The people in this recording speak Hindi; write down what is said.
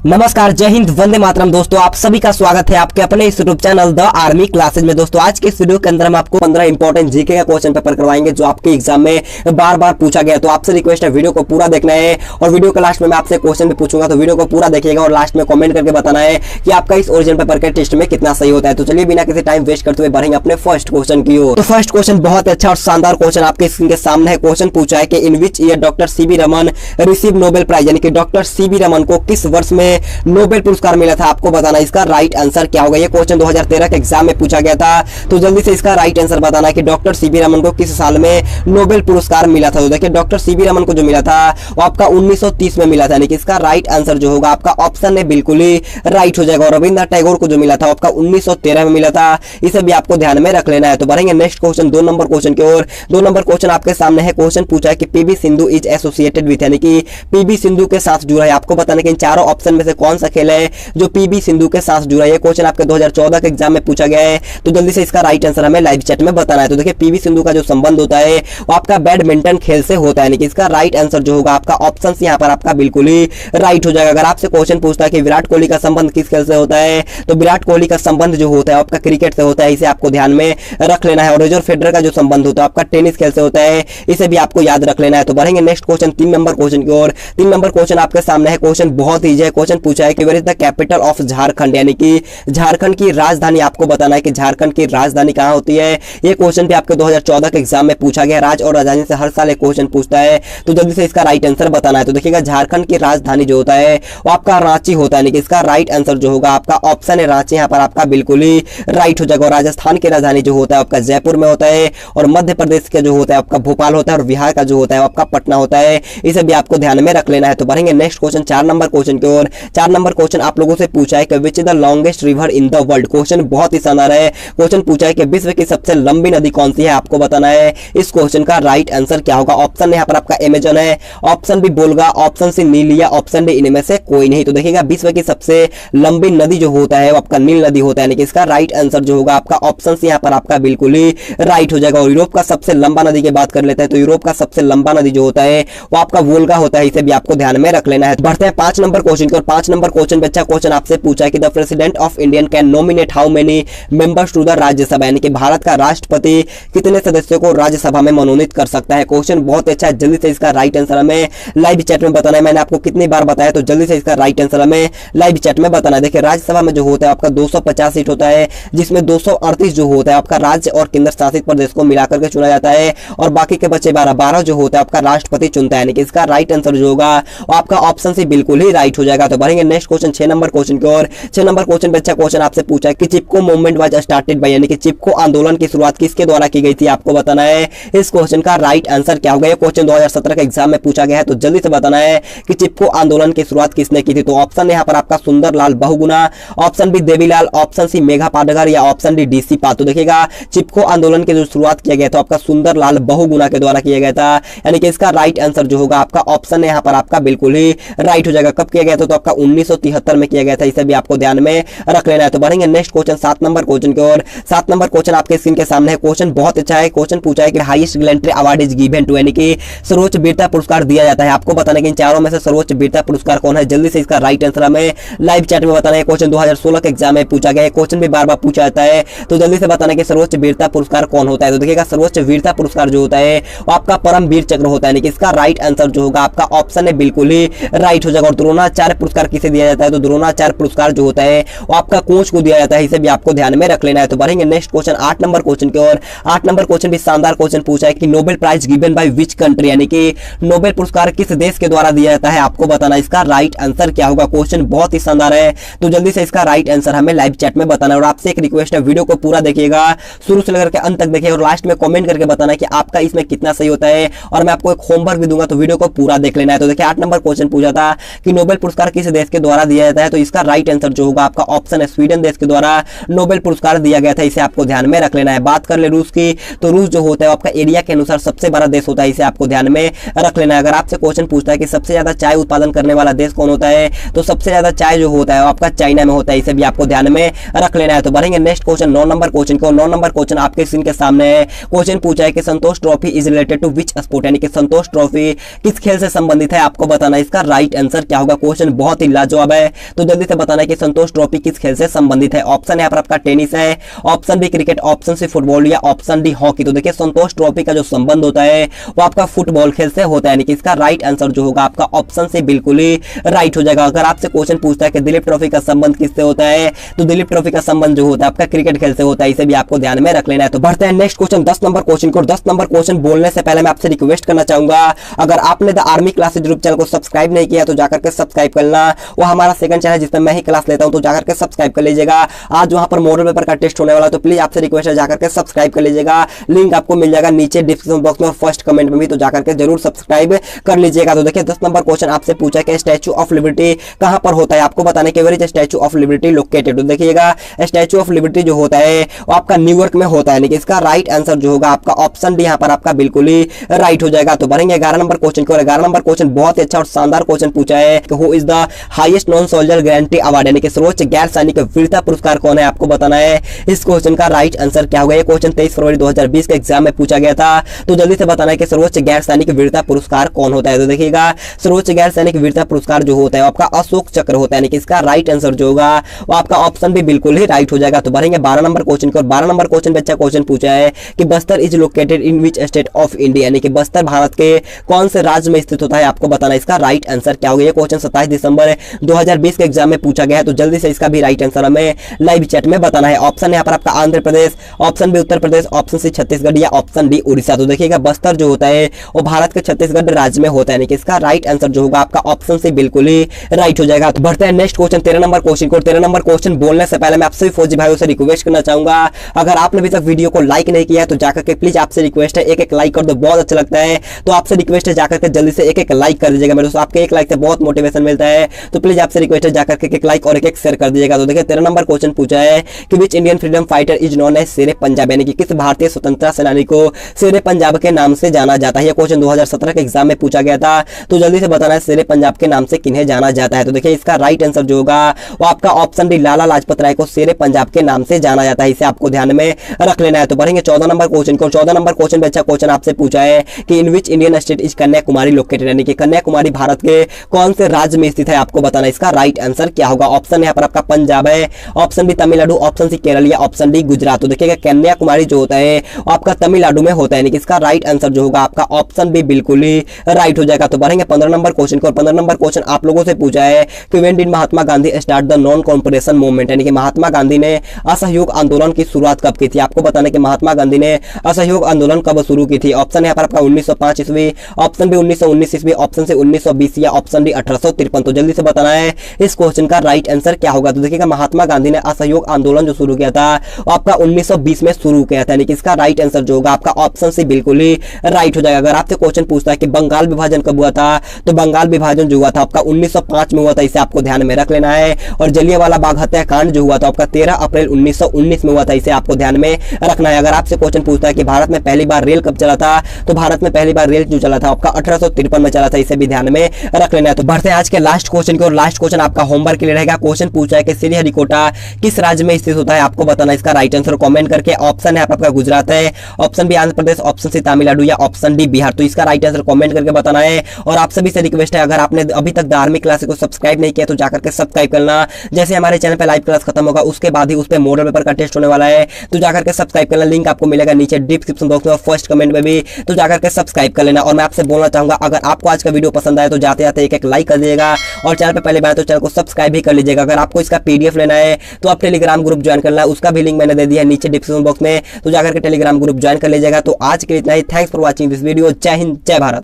नमस्कार, जय हिंद, वंदे मातरम। दोस्तों आप सभी का स्वागत है आपके अपने इस YouTube channel the army classes में। दोस्तों आज के इस वीडियो के अंदर हम आपको 15 इंपॉर्टेंट जीके का क्वेश्चन पेपर करवाएंगे जो आपके एग्जाम में बार बार पूछा गया। तो आपसे रिक्वेस्ट है वीडियो को पूरा देखना है और वीडियो के लास्ट में मैं आपसे क्वेश्चन भी पूछूंगा, तो वीडियो को पूरा देखिएगा और लास्ट में कमेंट करके बताना है कि आपका इस ओरिजिनल पेपर के टेस्ट में कितना सही होता है। तो चलिए बिना किसी टाइम वेस्ट करते हुए बढ़ेंगे अपने फर्स्ट क्वेश्चन की ओर। तो फर्स्ट क्वेश्चन बहुत अच्छा और शानदार क्वेश्चन आपके स्क्रीन के सामने है। क्वेश्चन पूछा है कि in which year doctor C V Raman receive Nobel prize, यानी कि डॉक्टर सीवी रमन को किस वर्ष में नोबेल पुरस्कार मिला था। आपको बताना इसका राइट आंसर क्या होगा। ये क्वेश्चन 2013 के एग्जाम में पूछा गया था, तो जल्दी से इसका राइट आंसर बताना है कि डॉक्टर सीवी रमन को किस साल में नोबेल पुरस्कार मिला था। तो देखिए डॉक्टर सीवी रमन को जो मिला था वो आपका 1930 में मिला था, यानी कि इसका राइट आंसर जो होगा आपका ऑप्शन है बिल्कुल ही राइट हो जाएगा। और रविंद्रनाथ टैगोर को जो मिला था आपका 1913 में मिला था, इसे भी आपको ध्यान में रख लेना है। तो बढ़ेंगे नेक्स्ट क्वेश्चन 2 नंबर क्वेश्चन की ओर। 2 नंबर क्वेश्चन आपके सामने है। क्वेश्चन पूछा है कि PV Sindhu is associated with, यानी कि पीवी सिंधु के साथ जुड़ा है। आपको बताना कि इन चारों ऑप्शन में से कौन सा खेल है जो पीवी सिंधु के साथ जुड़ा है। ये क्वेश्चन आपके 2014 के एग्जाम में पूछा गया है, तो जल्दी से इसका राइट आंसर हमें लाइव चैट में बताना है। तो देखिए पीवी सिंधु का जो संबंध होता है वो आपका बैडमिंटन खेल से होता है, यानी कि इसका राइट आंसर जो होगा आपका ऑप्शन यहाँ पर आपका बिल्कुल ही राइट हो जाएगा। अगर आपसे क्वेश्चन पूछता है कि विराट कोहली का संबंध किस खेल से होता है, तो विराट कोहली का संबंध जो होता है आपका क्रिकेट से होता है, इसे आपको ध्यान में रख लेना है। और रोजर फेडरर का जो संबंध होता है आपका टेनिस खेल से होता है, इसे भी आपको याद रख लेना है। तो बढ़ेंगे नेक्स्ट क्वेश्चन 3 नंबर क्वेश्चन की ओर। 3 नंबर क्वेश्चन आपके सामने है। क्वेश्चन बहुत ईजी है। क्वेश्चन पूछा है कि where is the capital of Jharkhand, यानी कि झारखंड की राजधानी। आपको बताना है कि झारखंड की राजधानी कहां होती है। ये क्वेश्चन भी आपके 2014 के एग्जाम में पूछा गया। राज्य और राजधानी से हर साल एक क्वेश्चन पूछता है, तो जल्दी से इसका राइट आंसर बताना है। तो देखिएगा झारखंड की राजधानी जो होता है वो आपका रांची होता है, यानी कि इसका राइट आंसर जो होगा आपका ऑप्शन है रांची, यहाँ पर आपका बिल्कुल ही राइट हो जाएगा। और राजस्थान की राजधानी जो होता है आपका जयपुर में होता है, और मध्य प्रदेश का जो होता है आपका भोपाल होता है, और बिहार का जो होता है आपका पटना होता है, इसे भी आपको ध्यान में रख लेना है। तो बढ़ेंगे नेक्स्ट क्वेश्चन 4 नंबर क्वेश्चन की ओर। 4 नंबर क्वेश्चन आप लोगों से पूछा है कि which is the longest river in the world. Question बहुत ही शानदार है। क्वेश्चन पूछा है कि विश्व की सबसे लंबी नदी कौन सी है। आपको बताना है इस क्वेश्चन का राइट आंसर क्या होगा। ऑप्शन यहाँ पर आपका अमेजन है, ऑप्शन बी बोलगा, ऑप्शन सी नील, या ऑप्शन डी इनमें से कोई नहीं। तो देखिएगा विश्व की सबसे लंबी नदी जो होता है वो आपका नील नदी होता है, यानी कि इसका राइट आंसर जो होगा आपका ऑप्शन सी यहाँ पर आपका बिल्कुल ही राइट हो जाएगा। और यूरोप का सबसे लंबा नदी की बात कर लेते हैं, तो यूरोप का सबसे लंबा नदी जो होता है वो आपका वोल्गा होता है, इसे भी आपको ध्यान में रख लेना है। बढ़ते हैं 5 नंबर क्वेश्चन की ओर। 5 नंबर क्वेश्चन में अच्छा क्वेश्चन आपसे पूछा है कि the president of Indian can nominate how many members to the Rajya Sabha, यानी कि भारत का राष्ट्रपति कितने सदस्यों को राज्यसभा में मनोनीत कर सकता है। क्वेश्चन बहुत अच्छा है। जल्दी से इसका राइट आंसर हमें लाइव चैट में बताना है। मैंने आपको कितनी बार बताया, तो जल्दी से इसका राइट आंसर हमें लाइव चैट में बताना है। देखिए राज्यसभा में जो होता है आपका 250 सीट होता है, जिसमें 238 जो होता है आपका राज्य और केंद्र शासित प्रदेश को मिलाकर के चुना जाता है, और बाकी के बचे 12 जो होता है आपका राष्ट्रपति चुनता है, यानी कि इसका राइट आंसर जो होगा आपका ऑप्शन से बिल्कुल ही राइट हो जाएगा। तो बढ़ेंगे नेक्स्ट क्वेश्चन 6 नंबर क्वेश्चन की ओर। 6 नंबर क्वेश्चन पे अच्छा क्वेश्चन आपसे पूछा है कि चिपको मूवमेंट वाज स्टार्टेड बाय, यानी कि चिपको आंदोलन की शुरुआत किसके द्वारा की गई थी। आपको बताना है इस क्वेश्चन का राइट आंसर क्या होगा। ये क्वेश्चन 2017 के एग्जाम में पूछा गया है, तो जल्दी से बताना है कि चिपको आंदोलन की शुरुआत किसने की थी। तो ऑप्शन यहाँ पर आपका Sunderlal Bahuguna, option B Devilal, option C Medha Patkar, या ऑप्शन डी डीसी पाल। तो देखिएगा चिपको आंदोलन की जो शुरुआत किया गया था आपका सुंदरलाल बहुगुणा के द्वारा किया गया था, यानी कि इसका राइट आंसर जो होगा आपका ऑप्शन यहाँ पर आपका बिल्कुल ही राइट हो जाएगा। कब किया गया था, तो आपका 1973 में किया गया था, इसे भी आपको ध्यान में रख लेना है। तो बढ़ेंगे नेक्स्ट क्वेश्चन 7 नंबर क्वेश्चन की ओर। 7 नंबर क्वेश्चन आपके स्क्रीन के सामने है। क्वेश्चन बहुत अच्छा है। क्वेश्चन पूछा है कि highest gallantry award is given to, यानी कि सर्वोच्च वीरता पुरस्कार दिया जाता है। आपको बताना है कि इन चारों में से सर्वोच्च वीरता पुरस्कार कौन है। जल्दी से इसका राइट आंसर हमें लाइव चैट में बताना है। क्वेश्चन 2016 के एग्जाम में पूछा गया है, क्वेश्चन भी बार बार पूछा जाता है, तो जल्दी से बताना है कि सर्वोच्च वीरता पुरस्कार कौन होता है। तो देखिएगा सर्वोच्च वीरता पुरस्कार जो होता है वो आपका परम वीर चक्र होता है, यानी कि इसका राइट आंसर जो होगा आपका ऑप्शन है बिल्कुल ही राइट हो जाएगा। और द्रोणाचार्य पुरस्कार किसे दिया जाता है, तो द्रोणाचार्य पुरस्कार जो होता है वो आपका कोच को दिया जाता है, इसे भी आपको ध्यान में रख लेना है। तो बढ़ेंगे नेक्स्ट क्वेश्चन 8 नंबर क्वेश्चन की ओर। 8 नंबर क्वेश्चन भी शानदार क्वेश्चन पूछा है कि Nobel prize given by which country, यानी कि नोबेल पुरस्कार किस देश के द्वारा दिया जाता है। आपको बताना इसका राइट आंसर क्या होगा। क्वेश्चन बहुत ही शानदार है, तो जल्दी से इसका राइट आंसर हमें लाइव चैट में बताना है। और आपसे एक रिक्वेस्ट है, वीडियो को पूरा देखिएगा, शुरू से लेकर के अंत तक देखिए, और लास्ट में कमेंट करके बताना कि आपका इसमें कितना सही होता है। और मैं आपको एक होमवर्क भी दूंगा, तो वीडियो को पूरा देख लेना है। तो देखिए 8 नंबर क्वेश्चन पूछा था कि नोबेल पुरस्कार किस देश के द्वारा दिया जाता है, तो इसका राइट आंसर जो होगा आपका ऑप्शन है स्वीडन देश के द्वारा नोबेल पुरस्कार दिया गया था, इसे आपको ध्यान में रख लेना है। बात कर ले रूस की, तो रूस जो होता है आपका एरिया के अनुसार सबसे बड़ा देश होता है, इसे आपको ध्यान में रख लेना है। अगर आपसे क्वेश्चन पूछता है कि सबसे ज्यादा चाय उत्पादन करने वाला देश कौन होता है, तो सबसे ज्यादा चाय जो होता है आपका चाइना में होता है, इसे भी आपको ध्यान में रख लेना है। तो बढ़ेंगे नेक्स्ट क्वेश्चन 9 नंबर क्वेश्चन को। 9 नंबर क्वेश्चन आपके स्क्रीन के सामने है। क्वेश्चन पूछा है कि Santosh trophy is related to which sport, यानी कि संतोष ट्रॉफी किस खेल से संबंधित है। आपको बताना इसका राइट आंसर क्या होगा। क्वेश्चन बहुत बहुत ही लाजवाब है। तो जल्दी से बताना है कि संतोष ट्रॉफी किस खेल से संबंधित है। ऑप्शन यहाँ पर आपका टेनिस है, option B cricket, option C football या ऑप्शन डी हॉकी। तो देखिए संतोष ट्रॉफी का जो संबंध होता है वो आपका फुटबॉल खेल से होता है, यानी कि इसका राइट आंसर जो होगा आपका ऑप्शन से बिल्कुल ही राइट हो जाएगा। अगर आपसे क्वेश्चन पूछता है कि दिलीप ट्रॉफी का संबंध किससे होता है, तो दिलीप ट्रॉफी का संबंध जो होता है आपका क्रिकेट खेल से होता है, इसे भी आपको ध्यान में रख लेना है। तो बढ़ते हैं नेक्स्ट क्वेश्चन 10 नंबर क्वेश्चन को। 10 नंबर क्वेश्चन बोलने से पहले मैं आपसे रिक्वेस्ट करना चाहूंगा, अगर आपने the army classes group channel को सब्सक्राइब नहीं किया तो जाकर के सब्सक्राइब करना। वो हमारा सेकंड चैनल जिसमें मैं ही क्लास लेता हूं, तो जाकर के सब्सक्राइब कर लीजिएगा। आज वहां पर मॉडल पेपर का टेस्ट होने वाला है, तो प्लीज आपसे रिक्वेस्ट है जाकर के सब्सक्राइब कर लीजिएगा। लिंक आपको मिल जाएगा नीचे डिस्क्रिप्शन बॉक्स में और फर्स्ट कमेंट में भी, तो जाकर के जरूर सब्सक्राइब कर लीजिएगा। तो देखिए 10 नंबर क्वेश्चन आपसे पूछा कि स्टैच्यू ऑफ लिबर्टी कहां पर होता है, आपको बताने के where is statue of liberty located. तो देखिएगा स्टैच्यू ऑफ लिबर्टी जो होता है वो आपका न्यूयॉर्क में होता है, यानी कि इसका राइट आंसर जो होगा आपका ऑप्शन डी यहाँ पर आपका बिल्कुल ही राइट हो जाएगा। तो बढ़ेंगे 11 नंबर क्वेश्चन को। 11 नंबर क्वेश्चन बहुत ही अच्छा और शानदार क्वेश्चन पूछा है कि who is the highest non soldier guarantee award, यानी कि सर्वोच्च गैर सैनिक वीरता पुरस्कार कौन है, आपको बताना है। इस क्वेश्चन का राइट आंसर क्या होगा। ये क्वेश्चन 23 फरवरी 2020 के एग्जाम में पूछा गया था, तो जल्दी से बताना है कि सर्वोच्च गैर सैनिक वीरता पुरस्कार कौन होता है। तो देखिएगा सर्वोच्च गैर सैनिक वीरता पुरस्कार जो होता है आपका अशोक चक्र होता है, यानी कि इसका राइट आंसर जो होगा वो आपका ऑप्शन भी बिल्कुल ही राइट हो जाएगा। तो बढ़ेंगे 12 नंबर क्वेश्चन को। 12 नंबर क्वेश्चन पे अच्छा क्वेश्चन पूछा है कि Bastar is located in which state of India, यानी कि बस्तर भारत के कौन से राज्य में स्थित होता है, आपको बताना है। इसका राइट आंसर क्या होगा। ये क्वेश्चन 27 दिसंबर 2020 के एग्जाम में पूछा गया है, तो जल्दी से इसका भी राइट आंसर हमें लाइव चैट में बताना है। ऑप्शन यहाँ पर आपका Andhra Pradesh, option B Uttar Pradesh, option C Chhattisgarh या ऑप्शन डी उड़ीसा। तो देखिएगा बस्तर जो होता है वो भारत के छत्तीसगढ़ राज्य में होता है, यानी कि इसका राइट आंसर जो होगा आपका ऑप्शन सी बिल्कुल ही राइट हो जाएगा। तो बढ़ते हैं नेक्स्ट क्वेश्चन 13 नंबर क्वेश्चन को। 13 नंबर क्वेश्चन बोलने से पहले मैं आप सभी फौजी भाइयों से रिक्वेस्ट करना चाहूंगा, अगर आपने अभी तक वीडियो को लाइक नहीं किया है तो जाकर के प्लीज आपसे रिक्वेस्ट है एक लाइक कर दो, बहुत अच्छा लगता है। तो आपसे रिक्वेस्ट है जाकर के जल्दी से एक लाइक कर दीजिएगा मेरे दोस्तों, आपके एक लाइक से बहुत मोटिवेशन मिलता है। तो प्लीज आपसे रिक्वेस्ट है जाकर के एक लाइक और एक शेयर कर दीजिएगा। तो देखिए 13 नंबर क्वेश्चन पूछा है कि which Indian freedom fighter is known as Shere Punjab, यानी कि किस भारतीय स्वतंत्रता सेनानी को शेरे पंजाब के नाम से जाना जाता है। यह क्वेश्चन 2017 के एग्जाम में पूछा गया था, तो जल्दी से बताना है शेरे पंजाब के नाम से किन्हें जाना जाता है। तो देखिए इसका राइट आंसर जो होगा वो आपका ऑप्शन डी लाला लाजपत राय को शेरे पंजाब के नाम से जाना जाता है, इसे आपको ध्यान में रख लेना है। तो बढ़ेंगे 14 नंबर क्वेश्चन को। 14 नंबर क्वेश्चन में अच्छा क्वेश्चन आपसे पूछा है कि in which Indian state is Kanyakumari located, यानी कि कन्याकुमारी भारत के कौन से राज्य में स्थित है, आपको बताना है। इसका राइट आंसर क्या होगा। ऑप्शन यहाँ पर आपका पंजाब है, option B Tamil Nadu, option C Kerala या ऑप्शन डी गुजरात। तो देखिएगा कन्याकुमारी जो होता है वो आपका तमिलनाडु में होता है, यानी कि इसका राइट आंसर जो होगा आपका ऑप्शन बी बिल्कुल ही राइट हो जाएगा। तो बढ़ेंगे 15 नंबर क्वेश्चन को। 15 नंबर क्वेश्चन आप लोगों से पूछा है कि when did Mahatma Gandhi start the non corporation movement, यानी कि महात्मा गांधी ने असहयोग आंदोलन की शुरुआत कब की थी, आपको बताना कि महात्मा गांधी ने असहयोग आंदोलन कब शुरू की थी। ऑप्शन यहाँ पर आपका 1905 ईस्वी, ऑप्शन बी 1919 ईस्वी, ऑप्शन सी 1920 या ऑप्शन डी 1853। तो जल्दी से बताना है इस क्वेश्चन का राइट आंसर क्या होगा। तो देखिएगा महात्मा गांधी ने असहयोग आंदोलन जो शुरू किया था वो आपका 1920 में शुरू किया था, यानी कि इसका राइट आंसर जो होगा आपका ऑप्शन सी बिल्कुल ही राइट हो जाएगा। अगर आपसे क्वेश्चन पूछता है कि बंगाल विभाजन कब हुआ था, तो बंगाल विभाजन जो हुआ था आपका 1905 में हुआ था, इसे आपको ध्यान में रख लेना है। और जलियांवाला बाग हत्याकांड जो हुआ था आपका 13 अप्रैल 1919 में हुआ था, इसे आपको ध्यान में रखना है। अगर आपसे क्वेश्चन पूछता है कि भारत में पहली बार रेल कब चला था, तो भारत में पहली बार रेल जो चला था आपका 1853 में चला था, इसे भी ध्यान में रख लेना है। तो बढ़ते हैं आज के लास्ट क्वेश्चन की और लास्ट क्वेश्चन आपका होमवर्क के लिए रहेगा। क्वेश्चन पूछा है कि श्रीहरिकोटा किस राज्य में स्थित होता है, आपको बताना इसका राइट आंसर कमेंट करके। ऑप्शन है आपका गुजरात है, option B Andhra Pradesh, option C Tamil Nadu या ऑप्शन डी बिहार। तो इसका राइट आंसर कमेंट करके बताना है। और आप सभी से रिक्वेस्ट है अगर आपने अभी तक धार्मिक क्लासेस को सब्सक्राइब नहीं किया तो जाकर के सब्सक्राइब करना। जैसे हमारे चैनल पे लाइव क्लास खत्म होगा उसके बाद ही उस पे मॉडल पेपर का टेस्ट होने वाला है, तो जाकर के सब्सक्राइब करना। लिंक आपको मिलेगा नीचे डिस्क्रिप्शन बॉक्स में और फर्स्ट कमेंट में भी, तो जाकर के सब्सक्राइब कर लेना। और मैं आपसे बोलना चाहूंगा अगर आपको आज का वीडियो पसंद आए तो जाते जाते एक लाइक कर दीजिएगा और चैनल पे पहले बार तो चैनल को सब्सक्राइब भी कर लीजिएगा। अगर आपको इसका पीडीएफ लेना है तो आप टेलीग्राम ग्रुप ज्वाइन करना है, उसका भी लिंक मैंने दे दिया है नीचे डिस्क्रिप्शन बॉक्स में, तो जाकर के टेलीग्राम ग्रुप ज्वाइन कर लीजिएगा। तो आज के लिए इतना ही। Thanks for watching this video. Jai Hind, जय भारत।